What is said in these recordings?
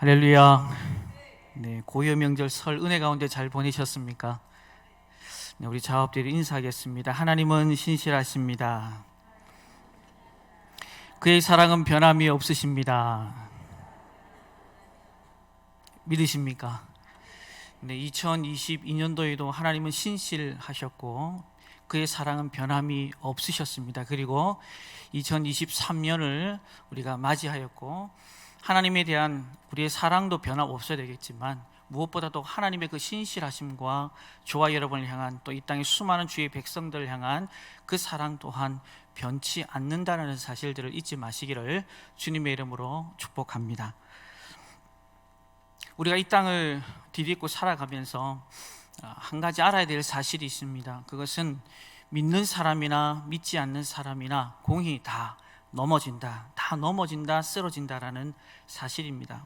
할렐루야. 네, 고요 명절 설 은혜 가운데 잘 보내셨습니까? 네, 우리 자업들이 인사하겠습니다. 하나님은 신실하십니다. 그의 사랑은 변함이 없으십니다. 믿으십니까? 네, 2022년도에도 하나님은 신실하셨고 그의 사랑은 변함이 없으셨습니다. 그리고 2023년을 우리가 맞이하였고 하나님에 대한 우리의 사랑도 변함없어야 되겠지만 무엇보다도 하나님의 그 신실하심과 저와 여러분을 향한 또 이 땅의 수많은 주의 백성들을 향한 그 사랑 또한 변치 않는다는 사실들을 잊지 마시기를 주님의 이름으로 축복합니다. 우리가 이 땅을 디딛고 살아가면서 한 가지 알아야 될 사실이 있습니다. 그것은 믿는 사람이나 믿지 않는 사람이나 공히 다 넘어진다, 쓰러진다라는 사실입니다.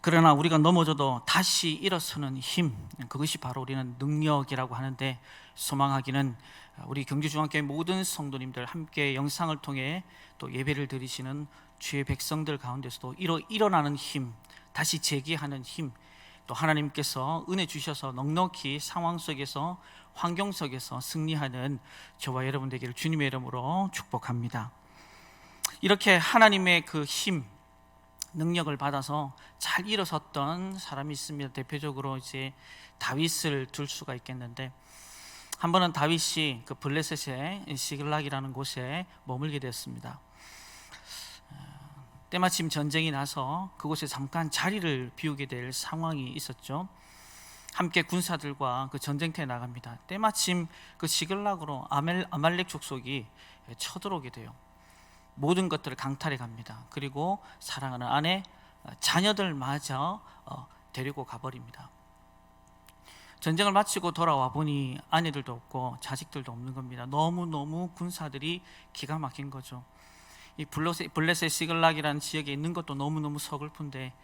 그러나 우리가 넘어져도 다시 일어서는 힘, 그것이 바로 우리는 능력이라고 하는데, 소망하기는 우리 경주중앙교회 모든 성도님들 함께 영상을 통해 또 예배를 드리시는 주의 백성들 가운데서도 일어나는 힘, 다시 재기하는 힘, 또 하나님께서 은혜 주셔서 넉넉히 상황 속에서, 환경 속에서 승리하는 저와 여러분 되기를 주님의 이름으로 축복합니다. 이렇게 하나님의 그 힘, 능력을 받아서 잘 일어섰던 사람이 있습니다. 대표적으로 이제 다윗을 들 수가 있겠는데, 한 번은 다윗이 그 블레셋의 시글락이라는 곳에 머물게 됐습니다. 때마침 전쟁이 나서 그곳에 잠깐 자리를 비우게 될 상황이 있었죠. 함께 군사들과 그 전쟁터에 나갑니다. 때마침 그 시글락으로 아말렉 족속이 쳐들어오게 돼요. 모든 것들을 강탈해 갑니다. 그리고 사랑하는 아내, 자녀들마저 데리고 가버립니다. 전쟁을 마치고 돌아와 보니 아내들도 없고 자식들도 없는 겁니다. 너무너무 군사들이 기가 막힌 거죠. 이 블레셋 시글락이라는 지역에 있는 것도 너무너무 서글픈데,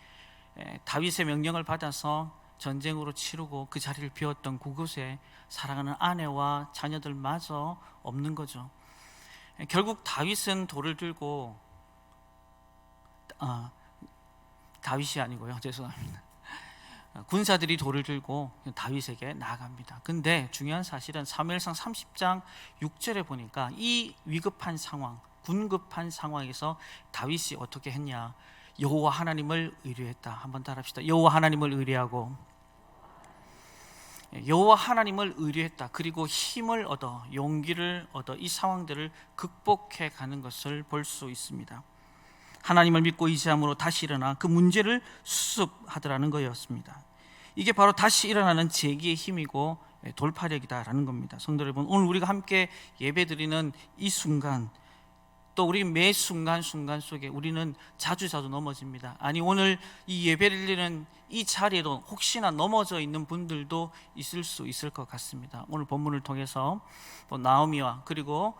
다윗의 명령을 받아서 전쟁으로 치르고 그 자리를 비웠던 그곳에 사랑하는 아내와 자녀들마저 없는 거죠. 결국 다윗은 돌을 들고, 다윗이 아니고요, 죄송합니다. 군사들이 돌을 들고 다윗에게 나아갑니다. 근데 중요한 사실은 사무엘상 30장 6절에 보니까 이 위급한 상황, 군급한 상황에서 다윗이 어떻게 했냐? 여호와 하나님을 의뢰했다. 한번 따라합시다. 여호와 하나님을 의뢰하고, 여호와 하나님을 의뢰했다. 그리고 힘을 얻어, 용기를 얻어 이 상황들을 극복해 가는 것을 볼 수 있습니다. 하나님을 믿고 의지함으로 다시 일어나 그 문제를 수습하더라는 거였습니다. 이게 바로 다시 일어나는 재기의 힘이고 돌파력이다라는 겁니다. 성도 여러분, 오늘 우리가 함께 예배드리는 이 순간, 또 우리 매 순간 속에 우리는 자주 넘어집니다. 아니, 오늘 이 예배를 드리는 이 자리에도 혹시나 넘어져 있는 분들도 있을 수 있을 것 같습니다. 오늘 본문을 통해서 나오미와 그리고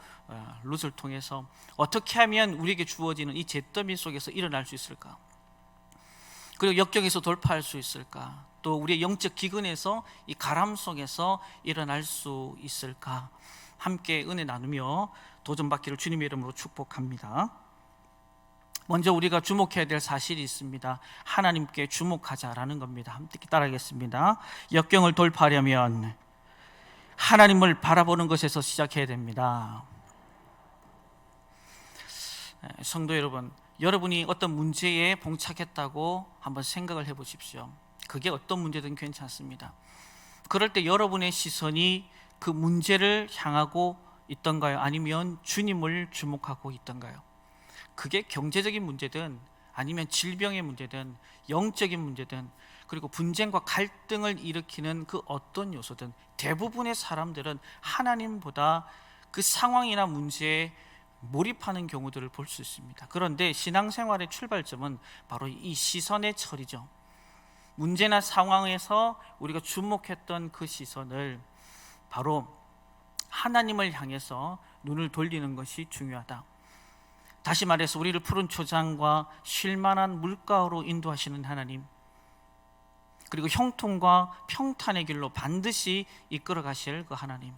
룻을 통해서 어떻게 하면 우리에게 주어지는 이 잿더미 속에서 일어날 수 있을까? 그리고 역경에서 돌파할 수 있을까? 또 우리의 영적 기근에서 이 가람 속에서 일어날 수 있을까? 함께 은혜 나누며 도전받기를 주님의 이름으로 축복합니다. 먼저 우리가 주목해야 될 사실이 있습니다. 하나님께 주목하자라는 겁니다. 함께 따라하겠습니다. 역경을 돌파하려면 하나님을 바라보는 것에서 시작해야 됩니다. 성도 여러분, 여러분이 어떤 문제에 봉착했다고 한번 생각을 해보십시오. 그게 어떤 문제든 괜찮습니다. 그럴 때 여러분의 시선이 그 문제를 향하고 있던가요? 아니면 주님을 주목하고 있던가요? 그게 경제적인 문제든 아니면 질병의 문제든 영적인 문제든, 그리고 분쟁과 갈등을 일으키는 그 어떤 요소든 대부분의 사람들은 하나님보다 그 상황이나 문제에 몰입하는 경우들을 볼 수 있습니다. 그런데 신앙생활의 출발점은 바로 이 시선의 처리죠. 문제나 상황에서 우리가 주목했던 그 시선을 바로 하나님을 향해서 눈을 돌리는 것이 중요하다. 다시 말해서 우리를 푸른 초장과 쉴만한 물가로 인도하시는 하나님, 그리고 형통과 평탄의 길로 반드시 이끌어 가실 그 하나님,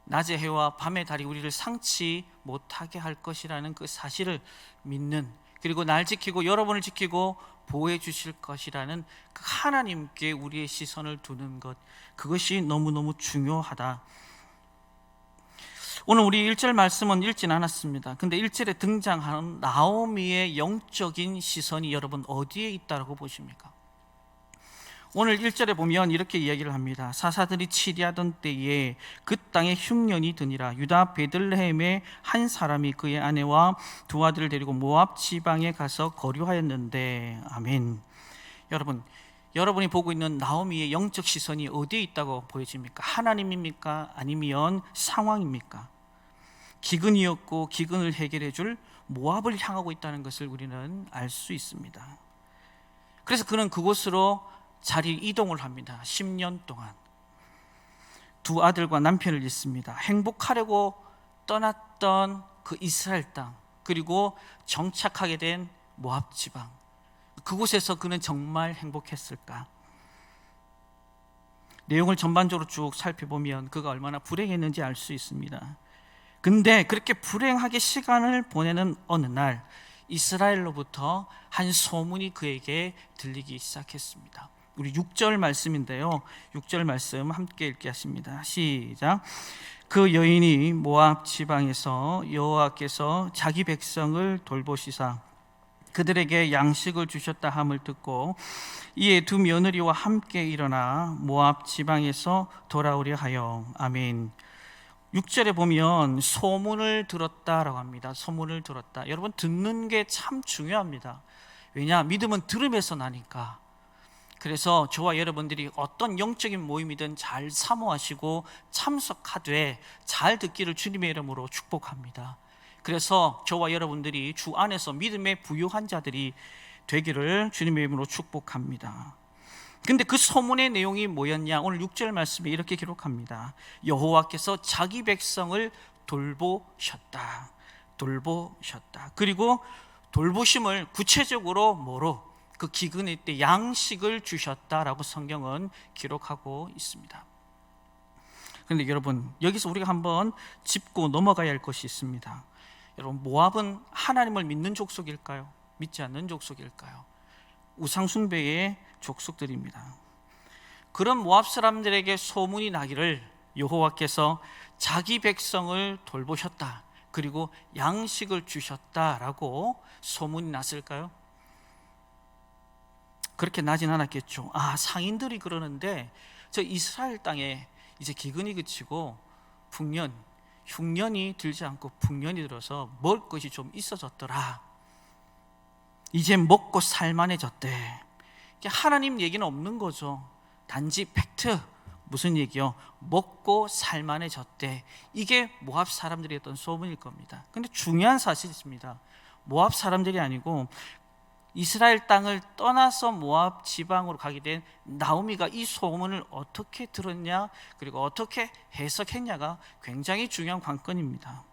낮의 해와 밤의 달이 우리를 상치 못하게 할 것이라는 그 사실을 믿는 그리고 날 지키고 여러분을 지키고 보호해 주실 것이라는 그 하나님께 우리의 시선을 두는 것, 그것이 너무너무 중요하다. 오늘 우리 1절 말씀은 읽진 않았습니다. 근데 1절에 등장하는 나오미의 영적인 시선이 여러분 어디에 있다고 보십니까? 오늘 1절에 보면 이렇게 이야기를 합니다. 사사들이 치리하던 때에 그 땅에 흉년이 드니라. 유다 베들레헴의 한 사람이 그의 아내와 두 아들을 데리고 모압 지방에 가서 거류하였는데. 아멘. 여러분이 보고 있는 나오미의 영적 시선이 어디에 있다고 보여집니까? 하나님입니까? 아니면 상황입니까? 기근이었고 기근을 해결해 줄 모압을 향하고 있다는 것을 우리는 알 수 있습니다. 그래서 그는 그곳으로 자리 이동을 합니다. 10년 동안 두 아들과 남편을 잃습니다. 행복하려고 떠났던 그 이스라엘 땅, 그리고 정착하게 된 모압 지방, 그곳에서 그는 정말 행복했을까? 내용을 전반적으로 쭉 살펴보면 그가 얼마나 불행했는지 알 수 있습니다. 근데 그렇게 불행하게 시간을 보내는 어느 날 이스라엘로부터 한 소문이 그에게 들리기 시작했습니다. 우리 6절 말씀인데요, 6절 말씀 함께 읽게 하십니다. 시작. 그 여인이 모압 지방에서 여호와께서 자기 백성을 돌보시사 그들에게 양식을 주셨다 함을 듣고 이에 두 며느리와 함께 일어나 모압 지방에서 돌아오려 하여. 아멘. 6절에 보면 소문을 들었다라고 합니다. 소문을 들었다. 여러분, 듣는 게 참 중요합니다. 왜냐? 믿음은 들음에서 나니까. 그래서 저와 여러분들이 어떤 영적인 모임이든 잘 사모하시고 참석하되 잘 듣기를 주님의 이름으로 축복합니다. 그래서 저와 여러분들이 주 안에서 믿음의 부유한 자들이 되기를 주님의 이름으로 축복합니다. 근데 그 소문의 내용이 뭐였냐? 오늘 6절 말씀에 이렇게 기록합니다. 여호와께서 자기 백성을 돌보셨다. 돌보셨다. 그리고 돌보심을 구체적으로 뭐로? 그 기근일 때 양식을 주셨다라고 성경은 기록하고 있습니다. 그런데 여러분, 여기서 우리가 한번 짚고 넘어가야 할 것이 있습니다. 여러분, 모압은 하나님을 믿는 족속일까요? 믿지 않는 족속일까요? 우상숭배의 족속들입니다. 그런 모압 사람들에게 소문이 나기를 여호와께서 자기 백성을 돌보셨다, 그리고 양식을 주셨다라고 소문이 났을까요? 그렇게 나진 않았겠죠. 상인들이 그러는데 저 이스라엘 땅에 이제 기근이 그치고 흉년이 들지 않고 풍년이 들어서 먹을 것이 좀 있어졌더라. 이제 먹고 살만해졌대. 하나님 얘기는 없는 거죠. 단지 팩트. 무슨 얘기요? 먹고 살만해졌대. 이게 모압 사람들이 했던 소문일 겁니다. 근데 중요한 사실이 있습니다. 모압 사람들이 아니고 이스라엘 땅을 떠나서 모압 지방으로 가게 된 나오미가 이 소문을 어떻게 들었냐, 그리고 어떻게 해석했냐가 굉장히 중요한 관건입니다.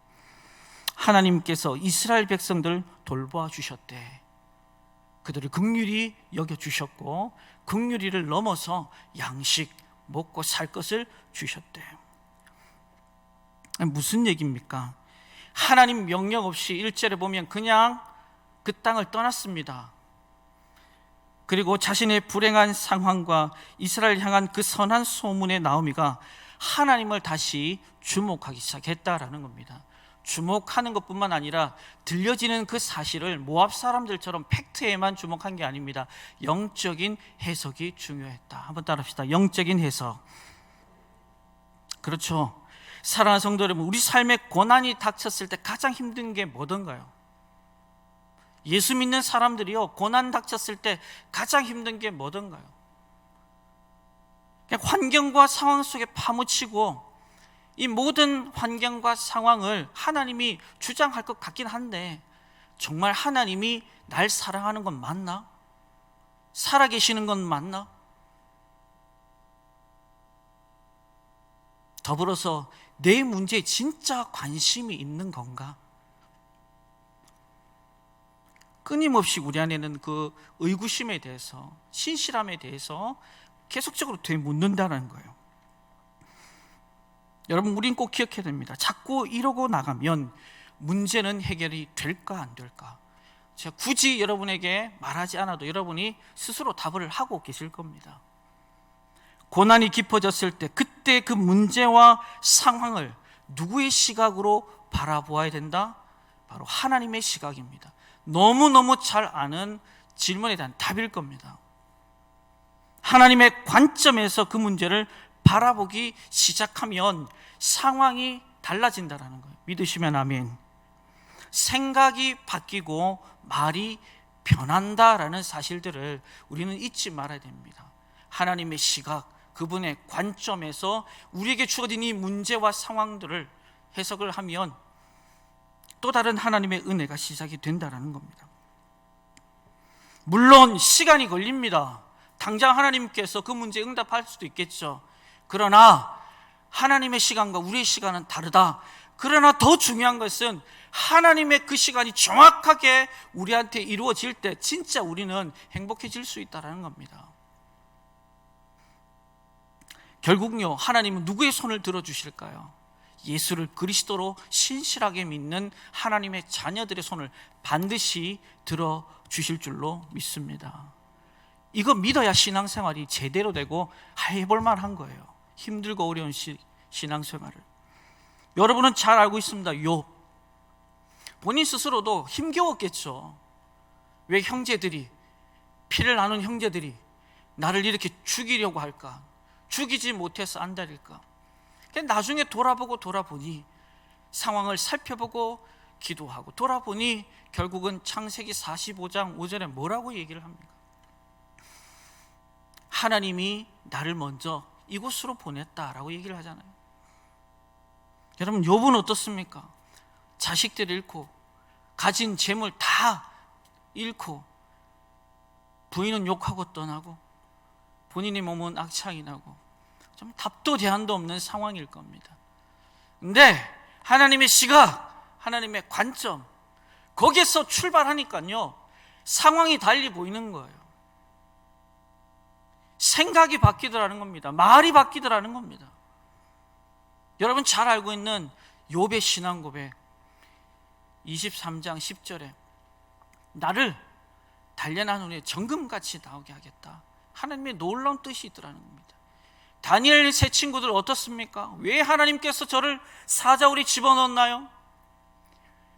하나님께서 이스라엘 백성들 돌보아 주셨대. 그들을 긍휼히 여겨주셨고 긍휼히를 넘어서 양식, 먹고 살 것을 주셨대. 무슨 얘기입니까? 하나님 명령 없이 1절에 보면 그냥 그 땅을 떠났습니다. 그리고 자신의 불행한 상황과 이스라엘 향한 그 선한 소문의 나오미가 하나님을 다시 주목하기 시작했다라는 겁니다. 주목하는 것뿐만 아니라 들려지는 그 사실을 모압 사람들처럼 팩트에만 주목한 게 아닙니다. 영적인 해석이 중요했다. 한번 따라합시다. 영적인 해석. 그렇죠. 사랑하는 성도 여러분, 우리 삶에 고난이 닥쳤을 때 가장 힘든 게 뭐던가요? 예수 믿는 사람들이요, 고난 닥쳤을 때 가장 힘든 게 뭐던가요? 그냥 환경과 상황 속에 파묻히고 이 모든 환경과 상황을 하나님이 주장할 것 같긴 한데, 정말 하나님이 날 사랑하는 건 맞나? 살아계시는 건 맞나? 더불어서 내 문제에 진짜 관심이 있는 건가? 끊임없이 우리 안에는 그 의구심에 대해서, 신실함에 대해서 계속적으로 되묻는다는 거예요. 여러분, 우린 꼭 기억해야 됩니다. 자꾸 이러고 나가면 문제는 해결이 될까 안 될까? 제가 굳이 여러분에게 말하지 않아도 여러분이 스스로 답을 하고 계실 겁니다. 고난이 깊어졌을 때 그때 그 문제와 상황을 누구의 시각으로 바라보아야 된다? 바로 하나님의 시각입니다. 너무너무 잘 아는 질문에 대한 답일 겁니다. 하나님의 관점에서 그 문제를 바라보기 시작하면 상황이 달라진다는 거예요. 믿으시면 아멘. 생각이 바뀌고 말이 변한다라는 사실들을 우리는 잊지 말아야 됩니다. 하나님의 시각, 그분의 관점에서 우리에게 주어진 이 문제와 상황들을 해석을 하면 또 다른 하나님의 은혜가 시작이 된다는 겁니다. 물론 시간이 걸립니다. 당장 하나님께서 그 문제에 응답할 수도 있겠죠. 그러나 하나님의 시간과 우리의 시간은 다르다. 그러나 더 중요한 것은 하나님의 그 시간이 정확하게 우리한테 이루어질 때 진짜 우리는 행복해질 수 있다는 겁니다. 결국요, 하나님은 누구의 손을 들어주실까요? 예수를 그리스도로 신실하게 믿는 하나님의 자녀들의 손을 반드시 들어주실 줄로 믿습니다. 이거 믿어야 신앙생활이 제대로 되고 해볼 만한 거예요. 힘들고 어려운 신앙생활을. 여러분은 잘 알고 있습니다. 욥, 본인 스스로도 힘겨웠겠죠. 왜 형제들이, 피를 나눈 형제들이 나를 이렇게 죽이려고 할까? 죽이지 못해서 안달일까? 나중에 돌아보니 상황을 살펴보고 기도하고 돌아보니 결국은 창세기 45장 5절에 뭐라고 얘기를 합니까? 하나님이 나를 먼저 이곳으로 보냈다라고 얘기를 하잖아요. 여러분, 욥은 어떻습니까? 자식들 잃고 가진 재물 다 잃고 부인은 욕하고 떠나고 본인의 몸은 악창이 나고 좀 답도 대안도 없는 상황일 겁니다. 근데 하나님의 시각, 하나님의 관점, 거기에서 출발하니까요 상황이 달리 보이는 거예요. 생각이 바뀌더라는 겁니다. 말이 바뀌더라는 겁니다. 여러분 잘 알고 있는 욥의 신앙 고백 23장 10절에 나를 단련한 후에 정금같이 나오게 하겠다. 하나님의 놀라운 뜻이 있더라는 겁니다. 다니엘 세 친구들 어떻습니까? 왜 하나님께서 저를 사자울에 집어넣었나요?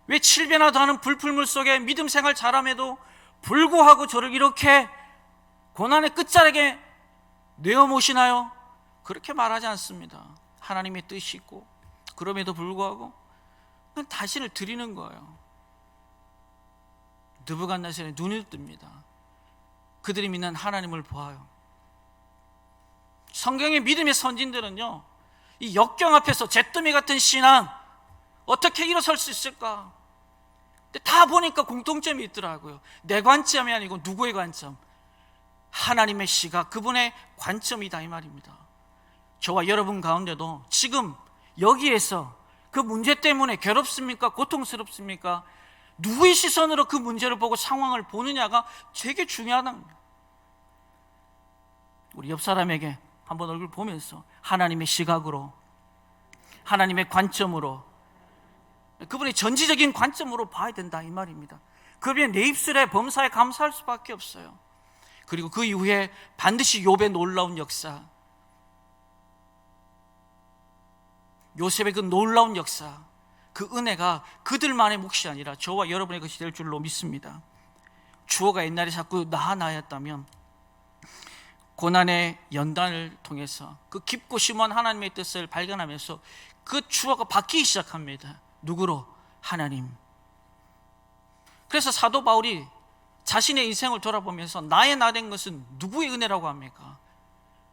왜 7배나 더하는 불풀물 속에 믿음 생활 잘함에도 불구하고 저를 이렇게 고난의 끝자락에 내어모시나요? 그렇게 말하지 않습니다. 하나님의 뜻이 있고 그럼에도 불구하고 다시를 드리는 거예요. 느부갓네살의 눈을 뜹니다. 그들이 믿는 하나님을 보아요. 성경의 믿음의 선진들은요 이 역경 앞에서 잿더미 같은 신앙 어떻게 일어설 수 있을까? 근데 다 보니까 공통점이 있더라고요. 내 관점이 아니고 누구의 관점? 하나님의 시각, 그분의 관점이다 이 말입니다. 저와 여러분 가운데도 지금 여기에서 그 문제 때문에 괴롭습니까? 고통스럽습니까? 누구의 시선으로 그 문제를 보고 상황을 보느냐가 되게 중요하다는 거예요. 우리 옆 사람에게 한번 얼굴 보면서 하나님의 시각으로, 하나님의 관점으로, 그분의 전지적인 관점으로 봐야 된다 이 말입니다. 그러면 내 입술에 범사에 감사할 수밖에 없어요. 그리고 그 이후에 반드시 욥의 놀라운 역사, 요셉의 그 놀라운 역사, 그 은혜가 그들만의 몫이 아니라 저와 여러분의 것이 될 줄로 믿습니다. 주어가 옛날에 자꾸 나였다면 고난의 연단을 통해서 그 깊고 심한 하나님의 뜻을 발견하면서 그 주어가 바뀌기 시작합니다. 누구로? 하나님. 그래서 사도 바울이 자신의 인생을 돌아보면서 나의 나 된 것은 누구의 은혜라고 합니까?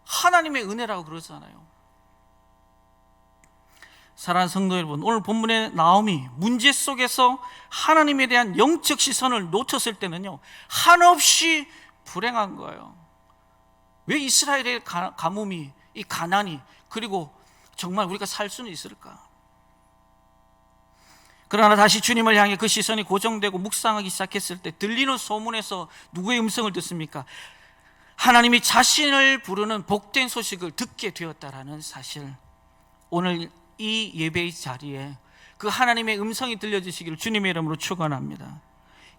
하나님의 은혜라고 그러잖아요. 사랑하는 성도 여러분, 오늘 본문의 나옴이 문제 속에서 하나님에 대한 영적 시선을 놓쳤을 때는요 한없이 불행한 거예요. 왜 이스라엘의 가뭄이, 이 가난이, 그리고 정말 우리가 살 수는 있을까? 그러나 다시 주님을 향해 그 시선이 고정되고 묵상하기 시작했을 때 들리는 소문에서 누구의 음성을 듣습니까? 하나님이 자신을 부르는 복된 소식을 듣게 되었다라는 사실. 오늘 이 예배의 자리에 그 하나님의 음성이 들려주시기를 주님의 이름으로 축원합니다.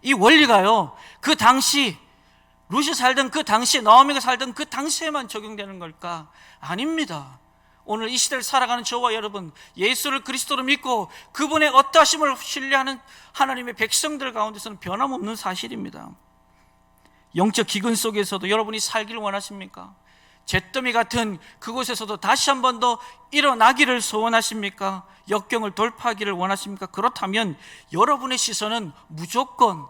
이 원리가요, 그 당시 루시 살던 그 당시에, 나오미가 살던 그 당시에만 적용되는 걸까? 아닙니다. 오늘 이 시대를 살아가는 저와 여러분, 예수를 그리스도로 믿고 그분의 어떠하심을 신뢰하는 하나님의 백성들 가운데서는 변함없는 사실입니다. 영적 기근 속에서도 여러분이 살기를 원하십니까? 잿더미 같은 그곳에서도 다시 한 번 더 일어나기를 소원하십니까? 역경을 돌파하기를 원하십니까? 그렇다면 여러분의 시선은 무조건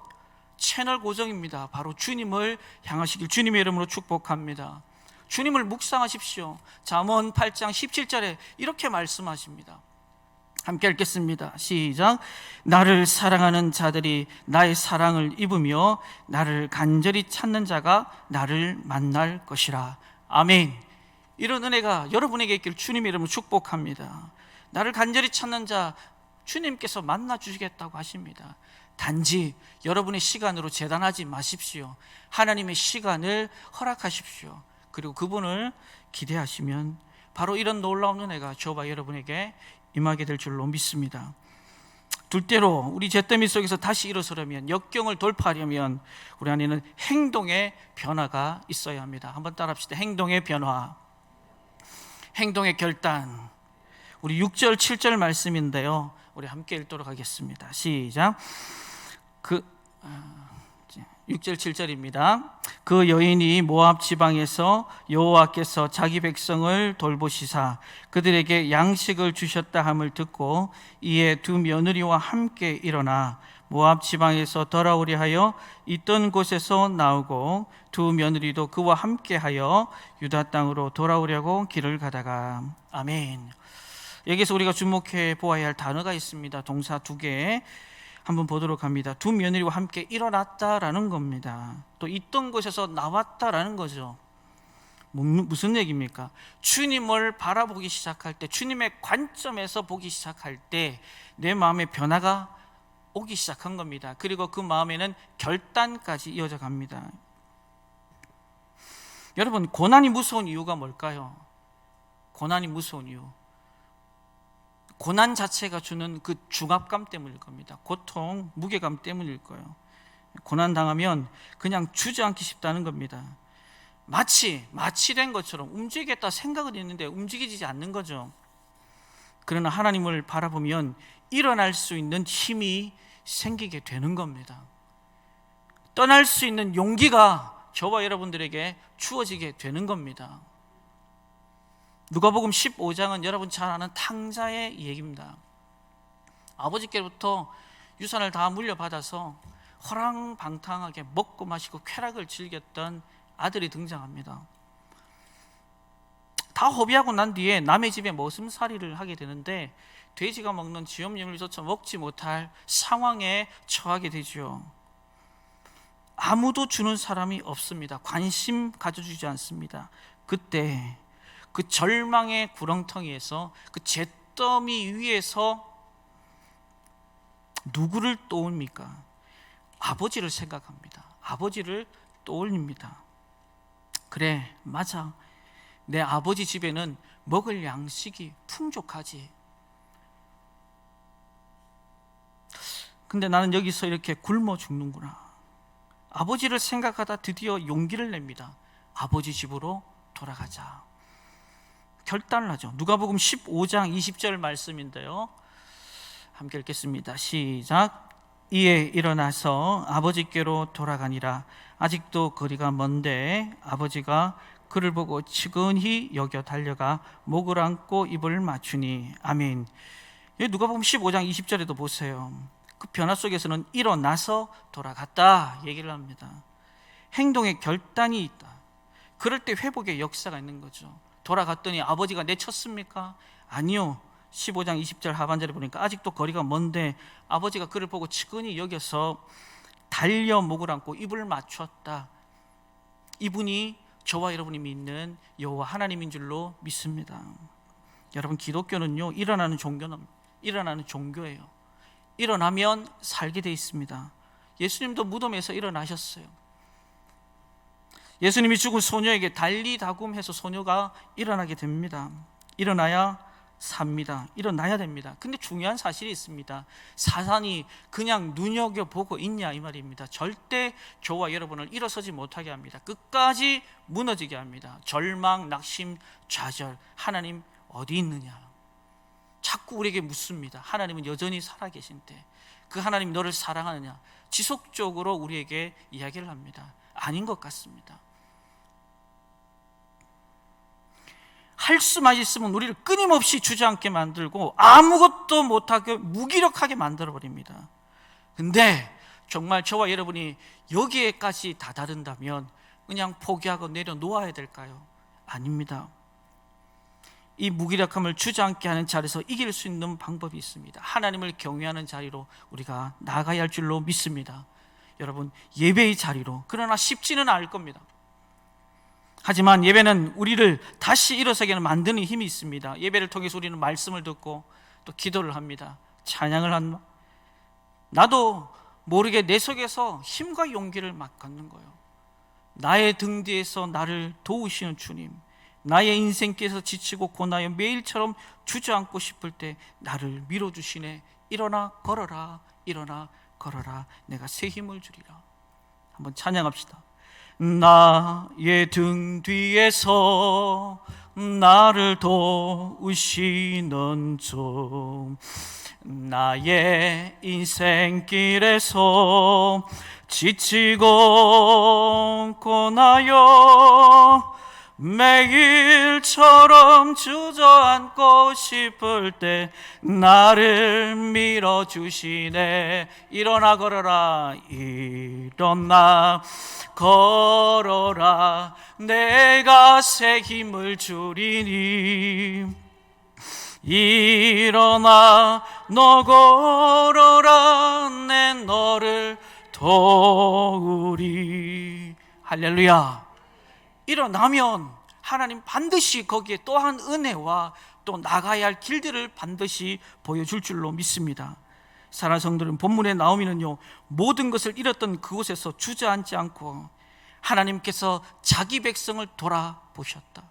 채널 고정입니다. 바로 주님을 향하시길 주님의 이름으로 축복합니다. 주님을 묵상하십시오. 잠언 8장 17절에 이렇게 말씀하십니다. 함께 읽겠습니다. 시작. 나를 사랑하는 자들이 나의 사랑을 입으며 나를 간절히 찾는 자가 나를 만날 것이라. 아멘. 이런 은혜가 여러분에게 있기를 주님의 이름으로 축복합니다. 나를 간절히 찾는 자, 주님께서 만나 주시겠다고 하십니다. 단지 여러분의 시간으로 재단하지 마십시오. 하나님의 시간을 허락하십시오. 그리고 그분을 기대하시면 바로 이런 놀라운 은혜가 저와 여러분에게 임하게 될 줄로 믿습니다. 둘째로, 우리 잿더미 속에서 다시 일어서려면, 역경을 돌파하려면 우리 안에는 행동의 변화가 있어야 합니다. 한번 따라합시다. 행동의 변화, 행동의 결단. 우리 6절 7절 말씀인데요, 우리 함께 읽도록 하겠습니다. 시작. 6절 7절입니다. 그 여인이 모압 지방에서 여호와께서 자기 백성을 돌보시사 그들에게 양식을 주셨다 함을 듣고 이에 두 며느리와 함께 일어나 모압 지방에서 돌아오려 하여 있던 곳에서 나오고 두 며느리도 그와 함께 하여 유다 땅으로 돌아오려고 길을 가다가. 아멘. 여기서 우리가 주목해 보아야 할 단어가 있습니다. 동사 두 개 한번 보도록 합니다. 두 며느리와 함께 일어났다라는 겁니다. 또 있던 곳에서 나왔다라는 거죠. 무슨 얘기입니까? 주님을 바라보기 시작할 때, 주님의 관점에서 보기 시작할 때 내 마음에 변화가 오기 시작한 겁니다. 그리고 그 마음에는 결단까지 이어져 갑니다. 여러분, 고난이 무서운 이유가 뭘까요? 고난이 무서운 이유, 고난 자체가 주는 그 중압감 때문일 겁니다. 고통, 무게감 때문일 거예요. 고난 당하면 그냥 주저앉기 쉽다는 겁니다. 마취된 것처럼 움직이겠다 생각은 있는데 움직이지 않는 거죠. 그러나 하나님을 바라보면 일어날 수 있는 힘이 생기게 되는 겁니다. 떠날 수 있는 용기가 저와 여러분들에게 주어지게 되는 겁니다. 누가복음 15장은 여러분 잘 아는 탕자의 얘기입니다. 아버지께로부터 유산을 다 물려받아서 허랑방탕하게 먹고 마시고 쾌락을 즐겼던 아들이 등장합니다. 다 허비하고 난 뒤에 남의 집에 머슴살이를 하게 되는데 돼지가 먹는 쥐염염을조차 먹지 못할 상황에 처하게 되죠. 아무도 주는 사람이 없습니다. 관심 가져주지 않습니다. 그때 그 절망의 구렁텅이에서, 그 잿더미 위에서 누구를 떠올립니까? 아버지를 생각합니다. 아버지를 떠올립니다. 그래, 맞아. 내 아버지 집에는 먹을 양식이 풍족하지. 근데 나는 여기서 이렇게 굶어 죽는구나. 아버지를 생각하다 드디어 용기를 냅니다. 아버지 집으로 돌아가자. 결단을 하죠. 누가복음 15장 20절 말씀인데요, 함께 읽겠습니다. 시작. 이에 일어나서 아버지께로 돌아가니라. 아직도 거리가 먼데 아버지가 그를 보고 측은히 여겨 달려가 목을 안고 입을 맞추니. 아멘. 누가복음 15장 20절에도 보세요. 그 변화 속에서는 일어나서 돌아갔다 얘기를 합니다. 행동의 결단이 있다. 그럴 때 회복의 역사가 있는 거죠. 돌아갔더니 아버지가 내쳤습니까? 아니요. 15장 20절 하반절에 보니까 아직도 거리가 먼데 아버지가 그를 보고 측은히 여겨서 달려 목을 안고 입을 맞췄다. 이분이 저와 여러분이 믿는 여호와 하나님인 줄로 믿습니다. 여러분, 기독교는요, 일어나는 종교예요. 일어나면 살게 돼 있습니다. 예수님도 무덤에서 일어나셨어요. 예수님이 죽은 소녀에게 달리다굼해서 소녀가 일어나게 됩니다. 일어나야 삽니다. 일어나야 됩니다. 근데 중요한 사실이 있습니다. 사단이 그냥 눈여겨보고 있냐 이 말입니다. 절대 저와 여러분을 일어서지 못하게 합니다. 끝까지 무너지게 합니다. 절망, 낙심, 좌절. 하나님 어디 있느냐? 자꾸 우리에게 묻습니다. 하나님은 여전히 살아계신데 그 하나님 너를 사랑하느냐? 지속적으로 우리에게 이야기를 합니다. 아닌 것 같습니다. 할 수만 있으면 우리를 끊임없이 주저앉게 만들고 아무것도 못하게 무기력하게 만들어버립니다. 근데 정말 저와 여러분이 여기에까지 다다른다면 그냥 포기하고 내려놓아야 될까요? 아닙니다. 이 무기력함을 주저앉게 하는 자리에서 이길 수 있는 방법이 있습니다. 하나님을 경외하는 자리로 우리가 나가야 할 줄로 믿습니다. 여러분, 예배의 자리로. 그러나 쉽지는 않을 겁니다. 하지만 예배는 우리를 다시 일어서게 만드는 힘이 있습니다. 예배를 통해서 우리는 말씀을 듣고 또 기도를 합니다. 찬양을 합니다. 나도 모르게 내 속에서 힘과 용기를 막 갖는 거예요. 나의 등 뒤에서 나를 도우시는 주님, 나의 인생길에서 지치고 고나여 매일처럼 주저앉고 싶을 때 나를 밀어주시네. 일어나 걸어라, 일어나 걸어라, 내가 새 힘을 주리라. 한번 찬양합시다. 나의 등 뒤에서 나를 도우시는 주, 나의 인생길에서 지치고 고나여 매일처럼 주저앉고 싶을 때 나를 밀어주시네. 일어나 걸어라, 일어나 걸어라, 내가 새 힘을 주리니. 일어나 너 걸어라, 내 너를 도우리. 할렐루야. 일어나면 하나님 반드시 거기에 또한 은혜와 또 나가야 할 길들을 반드시 보여줄 줄로 믿습니다. 사랑하는 성도는, 본문의 나오미는요, 모든 것을 잃었던 그곳에서 주저앉지 않고 하나님께서 자기 백성을 돌아보셨다.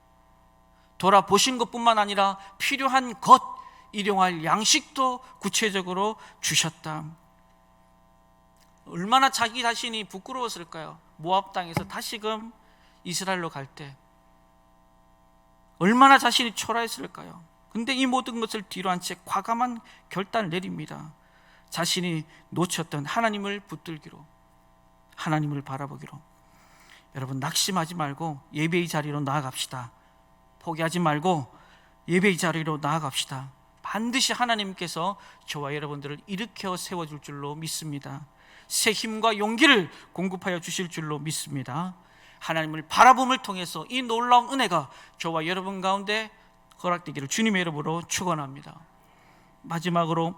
돌아보신 것뿐만 아니라 필요한 것, 일용할 양식도 구체적으로 주셨다. 얼마나 자기 자신이 부끄러웠을까요? 모압 땅에서 다시금 이스라엘로 갈 때 얼마나 자신이 초라했을까요? 근데 이 모든 것을 뒤로 한 채 과감한 결단을 내립니다. 자신이 놓쳤던 하나님을 붙들기로, 하나님을 바라보기로. 여러분, 낙심하지 말고 예배의 자리로 나아갑시다. 포기하지 말고 예배의 자리로 나아갑시다. 반드시 하나님께서 저와 여러분들을 일으켜 세워줄 줄로 믿습니다. 새 힘과 용기를 공급하여 주실 줄로 믿습니다. 하나님을 바라봄을 통해서 이 놀라운 은혜가 저와 여러분 가운데 허락되기를 주님의 이름으로 축원합니다. 마지막으로,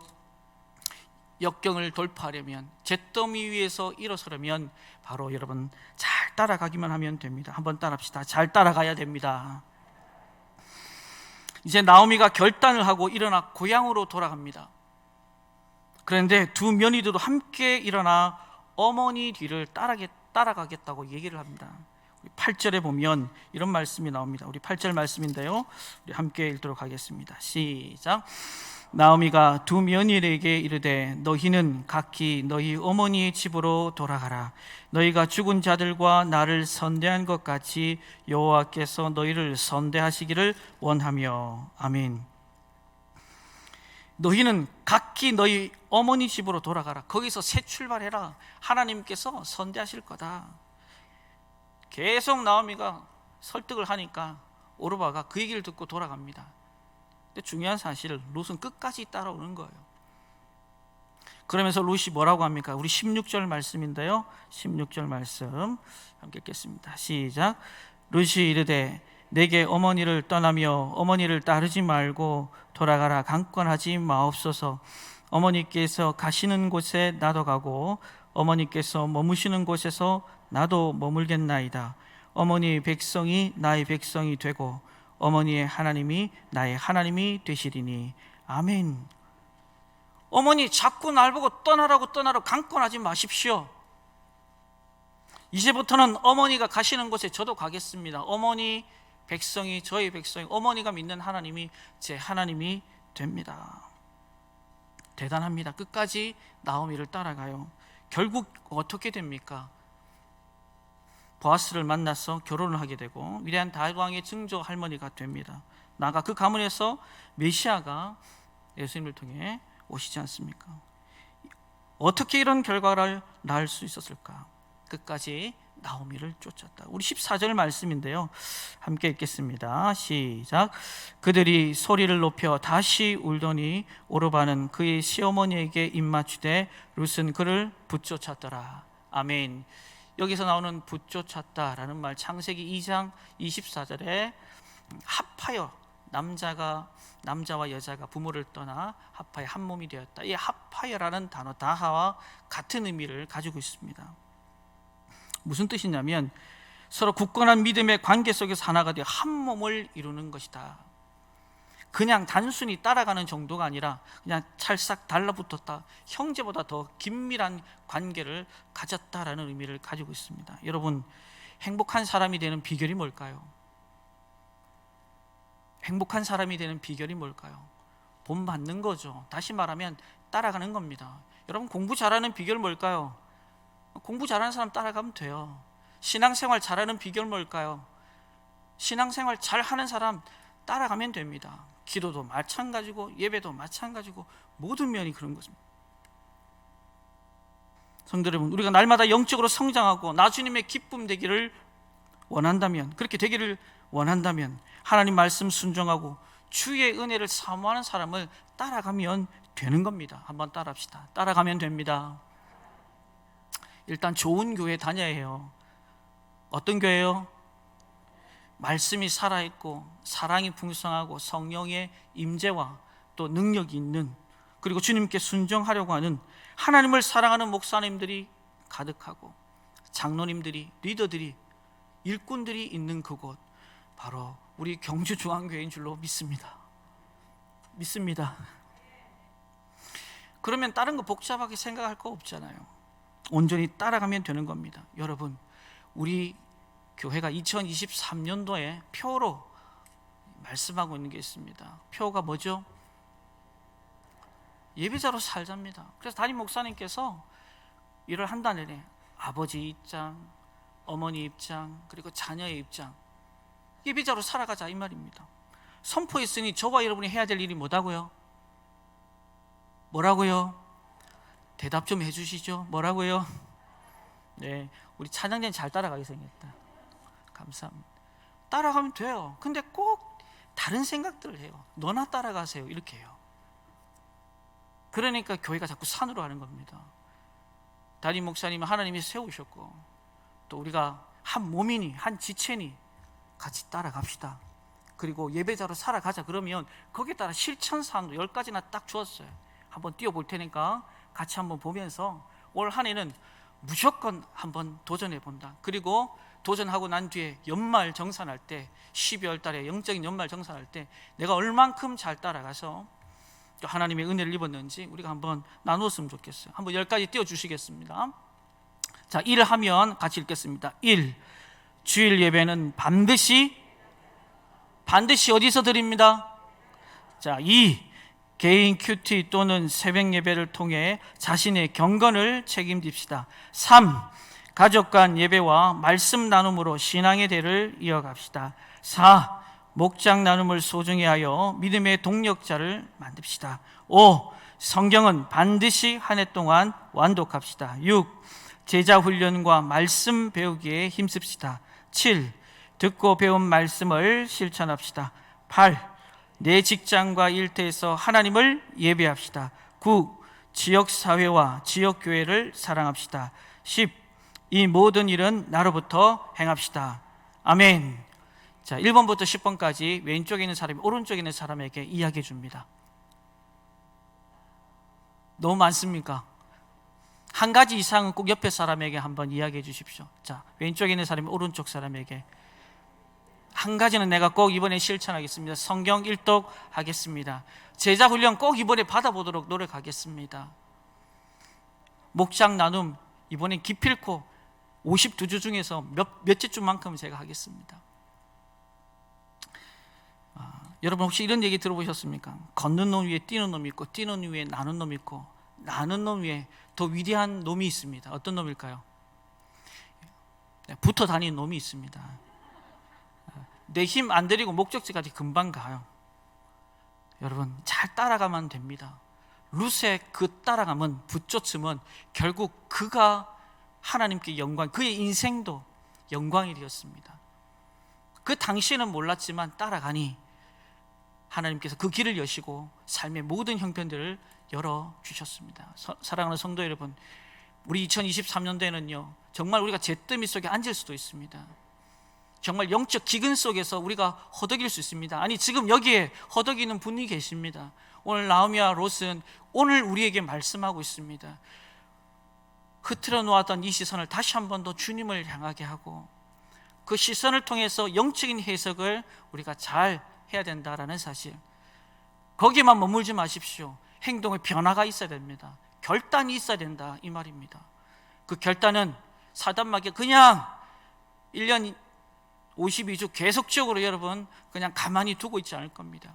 역경을 돌파하려면, 잿더미 위에서 일어서려면 바로 여러분 잘 따라가기만 하면 됩니다. 한번 따라합시다. 잘 따라가야 됩니다. 이제 나오미가 결단을 하고 일어나 고향으로 돌아갑니다. 그런데 두 며느리도 함께 일어나 어머니 뒤를 따라가겠다고 얘기를 합니다. 8절에 보면 이런 말씀이 나옵니다. 우리 8절 말씀인데요, 우리 함께 읽도록 하겠습니다. 시작. 나오미가 두 며느리에게 이르되 너희는 각기 너희 어머니의 집으로 돌아가라. 너희가 죽은 자들과 나를 선대한 것 같이 여호와께서 너희를 선대하시기를 원하며. 아멘. 너희는 각기 너희 어머니 집으로 돌아가라. 거기서 새 출발해라. 하나님께서 선대하실 거다. 계속 나오미가 설득을 하니까 오르바가 그 얘기를 듣고 돌아갑니다. 근데 중요한 사실, 룻은 끝까지 따라오는 거예요. 그러면서 룻이 뭐라고 합니까? 우리 16절 말씀인데요, 16절 말씀 함께 읽겠습니다. 시작. 룻이 이르되 내게 어머니를 떠나며 어머니를 따르지 말고 돌아가라. 강권하지 마옵소서. 어머니께서 가시는 곳에 나도 가고 어머니께서 머무시는 곳에서 나도 머물겠나이다. 어머니의 백성이 나의 백성이 되고 어머니의 하나님이 나의 하나님이 되시리니. 아멘. 어머니 자꾸 날 보고 떠나라고 강권하지 마십시오. 이제부터는 어머니가 가시는 곳에 저도 가겠습니다. 어머니 백성이 저희 백성이, 어머니가 믿는 하나님이 제 하나님이 됩니다. 대단합니다. 끝까지 나오미를 따라가요. 결국 어떻게 됩니까? 보아스를 만나서 결혼을 하게 되고 위대한 다윗 왕의 증조 할머니가 됩니다. 나아가 그 가문에서 메시아가 예수님을 통해 오시지 않습니까? 어떻게 이런 결과를 낳을 수 있었을까? 끝까지 나오미를 쫓았다. 우리 14절 말씀인데요, 함께 읽겠습니다. 시작. 그들이 소리를 높여 다시 울더니 오르바는 그의 시어머니에게 입맞추되 룻은 그를 붙쫓았더라. 아멘. 여기서 나오는 붙쫓았다라는 말, 창세기 2장 24절에 합하여, 남자와 여자가 부모를 떠나 합하여 한 몸이 되었다. 이 합하여라는 단어, 다하와 같은 의미를 가지고 있습니다. 무슨 뜻이냐면 서로 굳건한 믿음의 관계 속에서 하나가 되어 한 몸을 이루는 것이다. 그냥 단순히 따라가는 정도가 아니라 그냥 찰싹 달라붙었다, 형제보다 더 긴밀한 관계를 가졌다라는 의미를 가지고 있습니다. 여러분, 행복한 사람이 되는 비결이 뭘까요? 행복한 사람이 되는 비결이 뭘까요? 본받는 거죠. 다시 말하면 따라가는 겁니다. 여러분, 공부 잘하는 비결 뭘까요? 공부 잘하는 사람 따라가면 돼요. 신앙생활 잘하는 비결 뭘까요? 신앙생활 잘하는 사람 따라가면 됩니다. 기도도 마찬가지고 예배도 마찬가지고 모든 면이 그런 것입니다. 성도 여러분, 우리가 날마다 영적으로 성장하고 나 주님의 기쁨 되기를 원한다면, 그렇게 되기를 원한다면 하나님 말씀 순종하고 주의 은혜를 사모하는 사람을 따라가면 되는 겁니다. 한번 따라합시다. 따라가면 됩니다. 일단 좋은 교회 다녀야 해요. 어떤 교회요? 말씀이 살아있고 사랑이 풍성하고 성령의 임재와 또 능력이 있는, 그리고 주님께 순종하려고 하는, 하나님을 사랑하는 목사님들이 가득하고 장로님들이, 리더들이, 일꾼들이 있는 그곳, 바로 우리 경주중앙교회인 줄로 믿습니다. 그러면 다른 거 복잡하게 생각할 거 없잖아요. 온전히 따라가면 되는 겁니다. 여러분, 우리 교회가 2023년도에 표로 말씀하고 있는 게 있습니다. 표가 뭐죠? 예배자로 살자입니다. 그래서 담임 목사님께서 일을 한 달 내내 아버지 입장, 어머니 입장, 그리고 자녀의 입장, 예배자로 살아가자 이 말입니다. 선포했으니 저와 여러분이 해야 될 일이 뭐다고요? 뭐라고요? 대답 좀 해주시죠. 뭐라고요? 네, 우리 찬양자님 잘 따라가게 생겼다. 감사합니다. 따라가면 돼요. 근데 꼭 다른 생각들을 해요. 너나 따라가세요 이렇게 해요. 그러니까 교회가 자꾸 산으로 가는 겁니다. 담임 목사님은 하나님이 세우셨고 또 우리가 한 몸이니 한 지체니 같이 따라갑시다. 그리고 예배자로 살아가자. 그러면 거기에 따라 실천사항도 10가지나 딱 주었어요. 한번 띄워볼 테니까 같이 한번 보면서 올 한 해는 무조건 한번 도전해 본다. 그리고 도전하고 난 뒤에 연말 정산할 때, 12월 달에 영적인 연말 정산할 때 내가 얼만큼 잘 따라가서 하나님의 은혜를 입었는지 우리가 한번 나누었으면 좋겠어요. 한번 10가지 띄워주시겠습니다. 자, 1 하면 같이 읽겠습니다. 1. 주일 예배는 반드시 어디서 드립니다? 자, 2. 개인 큐티 또는 새벽 예배를 통해 자신의 경건을 책임집시다. 3. 가족 간 예배와 말씀 나눔으로 신앙의 대를 이어갑시다. 4. 목장 나눔을 소중히 하여 믿음의 동력자를 만듭시다. 5. 성경은 반드시 한 해 동안 완독합시다. 6. 제자 훈련과 말씀 배우기에 힘씁시다. 7. 듣고 배운 말씀을 실천합시다. 8. 내 직장과 일터에서 하나님을 예배합시다. 9. 지역사회와 지역교회를 사랑합시다. 10. 이 모든 일은 나로부터 행합시다. 아멘. 자, 1번부터 10번까지 왼쪽에 있는 사람이 오른쪽에 있는 사람에게 이야기해 줍니다. 너무 많습니까? 한 가지 이상은 꼭 옆에 사람에게 한번 이야기해 주십시오. 자, 왼쪽에 있는 사람이 오른쪽 사람에게, 한 가지는 내가 꼭 이번에 실천하겠습니다. 성경 일독 하겠습니다. 제자 훈련 꼭 이번에 받아보도록 노력하겠습니다. 목장 나눔 이번엔 기필코 52주 중에서 몇째 주만큼은 제가 하겠습니다. 여러분 혹시 이런 얘기 들어보셨습니까? 걷는 놈 위에 뛰는 놈이 있고 뛰는 놈 위에 나는 놈이 있고 나는 놈 위에 더 위대한 놈이 있습니다. 어떤 놈일까요? 붙어 다니는 놈이 있습니다. 내 힘 안 들이고 목적지까지 금방 가요. 여러분 잘 따라가면 됩니다. 룻의 그 따라가면 붙쫓으면 결국 그가 하나님께 영광, 그의 인생도 영광이 되었습니다. 그 당시에는 몰랐지만 따라가니 하나님께서 그 길을 여시고 삶의 모든 형편들을 열어주셨습니다. 사랑하는 성도 여러분, 우리 2023년도에는요 정말 우리가 잿더미 속에 앉을 수도 있습니다. 정말 영적 기근 속에서 우리가 허덕일 수 있습니다. 아니 지금 여기에 허덕이는 분이 계십니다. 오늘 나오미와 롯은 오늘 우리에게 말씀하고 있습니다. 흐트러 놓았던 이 시선을 다시 한 번 더 주님을 향하게 하고 그 시선을 통해서 영적인 해석을 우리가 잘 해야 된다라는 사실, 거기에만 머물지 마십시오. 행동의 변화가 있어야 됩니다. 결단이 있어야 된다 이 말입니다. 그 결단은 사단마귀 그냥 1년 52주 계속적으로 여러분 그냥 가만히 두고 있지 않을 겁니다.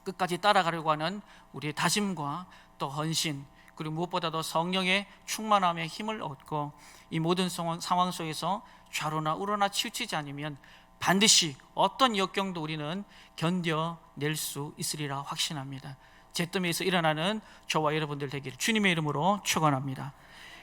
끝까지 따라가려고 하는 우리의 다짐과 또 헌신, 그리고 무엇보다도 성령의 충만함에 힘을 얻고 이 모든 상황 속에서 좌로나 우로나 치우치지 않으면 반드시 어떤 역경도 우리는 견뎌낼 수 있으리라 확신합니다. 잿더미에서 일어나는 저와 여러분들 되기를 주님의 이름으로 축원합니다.